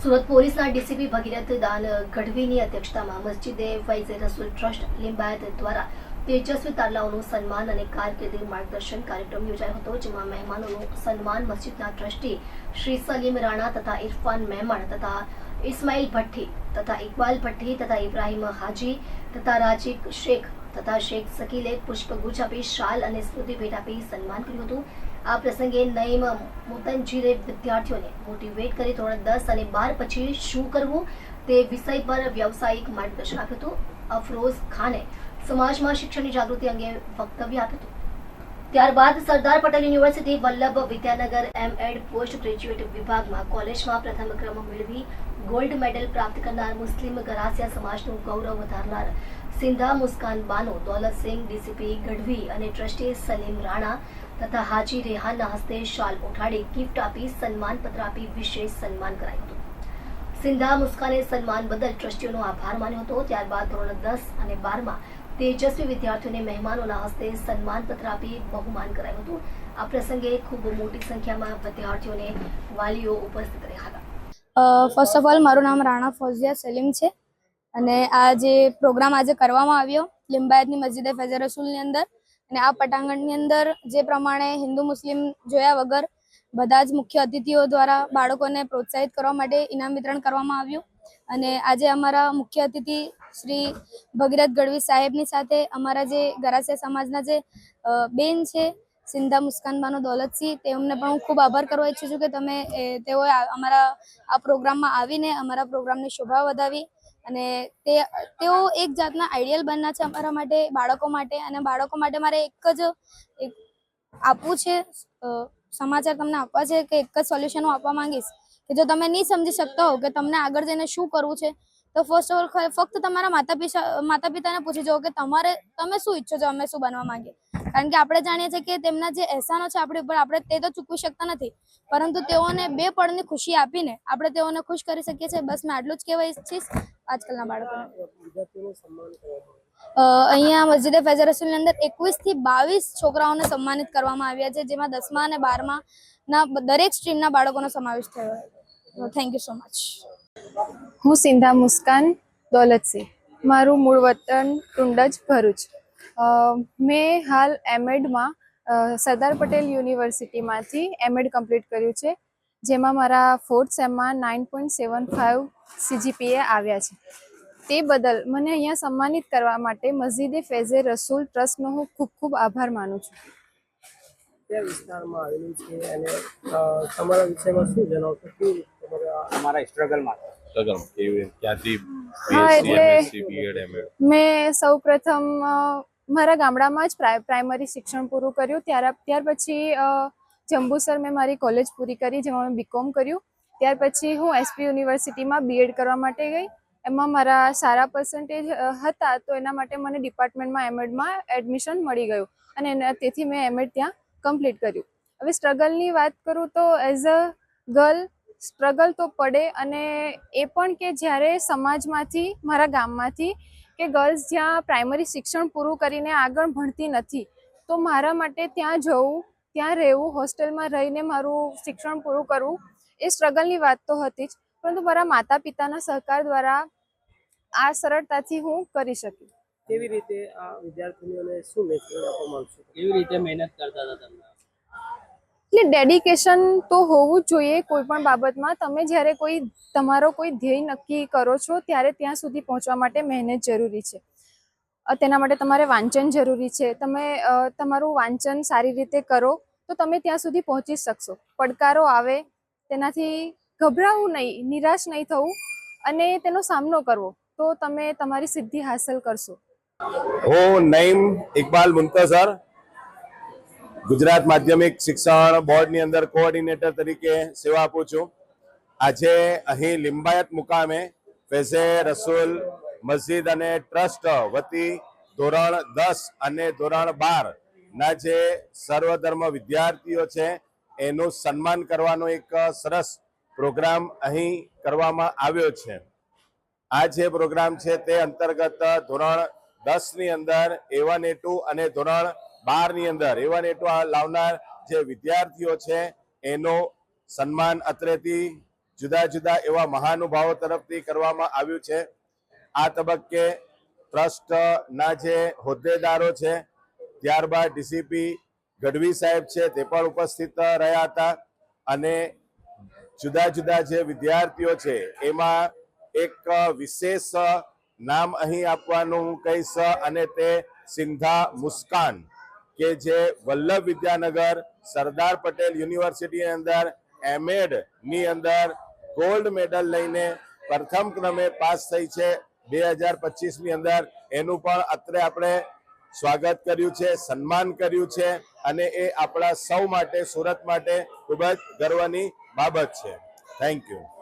સુરત પોલીસના ડીસીપી ભગીરથ દાન ગઢવીની અધ્યક્ષતામાં મસ્જિદે ફૈઝે રસૂલ ટ્રસ્ટ લિંબાયત દ્વારા તેજસ્વી તારલાઓનું સન્માન અને કારકિર્દી માર્ગદર્શન કાર્યક્રમ યોજાયો હતો, જેમાં મહેમાનોનું સન્માન મસ્જિદના ટ્રસ્ટી શ્રી સલીમ રાણા તથા ઇરફાન મહેમણ તથા ઇસ્માઇલ ભઠ્ઠી તથા ઇકબાલ ભઠ્ઠી તથા ઇબ્રાહિમ હાજી તથા રાજીક શેખ તથા શેખ શકીલે પુષ્પગુચ્છ આપી શાલ અને સ્મૃતિ ભેટ આપી સન્માન કર્યું હતું। આ પ્રસંગે નઈમ મુતંજીરે વિદ્યાર્થીઓને મોટિવેટ કરી ધોરણ 10 અને 12 પછી શું કરવું તે વિષય પર વ્યવસાયિક માર્ગદર્શન આપ્યું હતું। અફરોઝ ખાને સમાજમાં શિક્ષણની જાગૃતિ અંગે વક્તવ્ય આપ્યું હતું। ત્યારબાદ Sardar Patel university Vallabh Vidyanagar M Ed post graduate વિભાગમાં કોલેજમાં પ્રથમ ક્રમ મેળવી ગોલ્ડ મેડલ પ્રાપ્ત કરનાર મુસ્લિમ ગરાસિયા સમાજનું ગૌરવ વધારનાર સિંધા મુસ્કાન બાનો, દૌલતસિંહ ડીસીપી ગઢવી અને ટ્રસ્ટી સલીમ રાણા તથા હાજી રેહાનના હસ્તે શાલ ઉઠાડી ગિફ્ટ આપી સન્માનપત્ર આપી વિશેષ સન્માન કરાયું હતું। સિંધા મુસ્કાને સન્માન બદલ ટ્રસ્ટીઓનો આભાર માન્યો હતો। ત્યારબાદ ધોરણ 10 અને 12માં તેજસ્વી વિદ્યાર્થીઓને મહેમાનોના હસ્તે સન્માનપત્ર આપી બહુમાન કરાયું હતું। આ પ્રસંગે ખૂબ મોટી સંખ્યામાં વિદ્યાર્થીઓને વાલીઓ ઉપસ્થિત રહ્યા હતા। ફર્સ્ટ ઓફ ઓલ મારું નામ રાણા ફૌઝિયા સલીમ છે અને આ જે પ્રોગ્રામ આજે કરવામાં આવ્યો લિંબાયતની મસ્જિદે ફૈઝે રસૂલની અંદર અને આ પટાંગણની અંદર જે પ્રમાણે હિન્દુ મુસ્લિમ જોયા વગર બધા જ મુખ્ય અતિથિઓ દ્વારા બાળકોને પ્રોત્સાહિત કરવા માટે ઇનામ વિતરણ કરવામાં આવ્યું અને આજે અમારા મુખ્ય અતિથિ શ્રી ભગીરથ ગઢવી સાહેબની સાથે અમારા જે ગરાસિયા સમાજના જે બેન છે સિંધા મુસ્કાનબાનો દૌલતસિંહ, તેમને પણ હું ખૂબ આભાર કરવા ઈચ્છું છું કે તેઓએ અમારા આ પ્રોગ્રામમાં આવીને અમારા પ્રોગ્રામની શોભા વધાવી અને તેઓ એક જાતના આઈડિયલ બનના છે અમારા માટે, બાળકો માટે। અને બાળકો માટે મારે એક જ આપવું છે સમાચાર તમને આપવા છે કે એક જ સોલ્યુશન હું આપવા માંગીશ કે જો તમે નહીં સમજી શકતા હો કે તમને આગળ જઈને શું કરવું છે તો ફર્સ્ટ ઓફ ઓલ ફક્ત તમારા માતા પિતાને પૂછી જાઓ કે તમે શું ઈચ્છો છો, અમે શું બનવા માંગીએ। કારણ કે આપણે જાણીએ છીએ કે તેમના જે અહેસાનો છે આપણી ઉપર આપણે તે તો ચૂકવી શકતા નથી, પરંતુ તેઓને 2 પળની ખુશી આપીને આપણે તેઓને ખુશ કરી શકીએ છીએ। બસ મેં આટલું જ કહેવા ઈચ્છીશ આજકાલના બાળકોને। અહીંયા મસ્જિદે ફૈઝે રસૂલની અંદર 21 થી 22 છોકરાઓને સન્માનિત કરવામાં આવ્યા છે, જેમાં 10મા અને 12મા ના દરેક સ્ટ્રીમના બાળકોનો સમાવેશ થયો છે। Thank you so much. હું સિંધા મુસ્કાન દૌલતસિંહ, મારું મૂળ વતન ટુંડજ ભરૂચ। મેં હાલ એમએડમાં સરદાર પટેલ યુનિવર્સિટીમાંથી એમએડ કમ્પ્લીટ કર્યું છે, જેમાં મારા 4th સેમમાં 9.75 CGPA આવ્યા છે। તે બદલ મને અહીંયા સન્માનિત કરવા માટે મસ્જિદે ફૈઝે રસૂલ ટ્રસ્ટનો હું ખૂબ ખૂબ આભાર માનું છું। કયા વિસ્તારમાં આવેલું છે અને તમારા વિષયમાં શું જણાવશો કે તમારા સ્ટ્રગલમાં ક્યાંથી મેં સૌપ્રથમ મારા ગામડામાં જ પ્રાઇમરી શિક્ષણ પૂરું કર્યું। ત્યાર પછી જંબુસર મેં મારી કોલેજ પૂરી કરી, જેમાં મેં BCom કર્યું। ત્યાર પછી હું SP યુનિવર્સિટીમાં BEd કરવા માટે ગઈ। એમાં મારા સારા પર્સન્ટેજ હતા તો એના માટે મને ડિપાર્ટમેન્ટમાં એમએડમાં એડમિશન મળી ગયું અને તેથી મેં એમએડ ત્યાં કમ્પ્લીટ કર્યું। હવે સ્ટ્રગલની વાત કરું તો એઝ અ ગર્લ સ્ટ્રગલ તો પડે, અને એ પણ કે જ્યારે સમાજમાંથી મારા ગામમાંથી કે ગર્લ્સ જ્યાં પ્રાઇમરી શિક્ષણ પૂરું કરીને આગળ ભણતી નથી તો મારા માટે ત્યાં જવું, ત્યાં રહેવું, હોસ્ટેલમાં રહીને મારું શિક્ષણ પૂરું કરવું એ સ્ટ્રગલની વાત તો હતી જ, પરંતુ મારા માતા પિતાના સહકાર દ્વારા આ સરળતાથી હું કરી શકી। કેવી રીતે આ વિદ્યાર્થીઓને શું મેસેજ આપવા માંગશો? કેવી રીતે મહેનત કરતા હતા તમે? એટલે ડેડિકેશન તો હોવું જ જોઈએ કોઈ પણ બાબતમાં। તમે જ્યારે તમારો કોઈ ધ્યેય નક્કી કરો છો ત્યારે ત્યાં સુધી પહોંચવા માટે મહેનત જરૂરી છે। તેના માટે તમારે વાંચન જરૂરી છે। તમે તમારું વાંચન સારી રીતે કરો તો તમે ત્યાં સુધી પહોંચી શકશો। પડકારો આવે તેનાથી ગભરાવું નહીં, નિરાશ નહીં થવું અને તેનો સામનો કરવો તો તમે તમારી સિદ્ધિ હાંસલ કરશો। હું નઈમ ઇકબાલ મુંતઝર ગુજરાત માધ્યમિક શિક્ષણ બોર્ડની અંદર કોઓર્ડિનેટર તરીકે સેવા આપું છું। આજે અહીં લિંબાયત મુકામે ફૈઝે રસૂલ મસ્જિદ અને ટ્રસ્ટ વતી ધોરણ 10 અને ધોરણ 12 ના જે સર્વધર્મ વિદ્યાર્થીઓ છે એનું સન્માન કરવાનો એક સરસ પ્રોગ્રામ અહીં કરવામાં આવ્યો છે। આ જે પ્રોગ્રામ છે તે અંતર્ગત ધોરણ 10 ની અંદર A1 A2 અને ધોરણ 12 ની અંદર A1 A2 લાવનાર જે વિદ્યાર્થીઓ છે એનું સન્માન અત્રેથી જુદા જુદા એવા મહાનુભાવો તરફથી કરવામાં આવ્યું છે. આ તબક્કે ટ્રસ્ટના જે હોદ્દેદારો છે, ત્યારબાદ ડીસીપી ગઢવી સાહેબ છે તે પણ ઉપસ્થિત રહ્યા હતા અને જુદા જુદા જે વિદ્યાર્થીઓ છે એમાં એક વિશેષ નામ અહીં આપવાનું હું કહીશ અને તે સિંધા મુસ્કાન કે જે વલ્લભ વિદ્યાનગર સરદાર પટેલ યુનિવર્સિટીની અંદર એમએડ ની અંદર ગોલ્ડ મેડલ લઈને પ્રથમ ક્રમે પાસ થઈ છે 2025 ની અંદર. એનું પણ અત્રે આપણે સ્વાગત કર્યું છે, સન્માન કર્યું છે અને એ આપણા સૌ માટે, સુરત માટે ખૂબ જ ગર્વની બાબત છે. Thank you.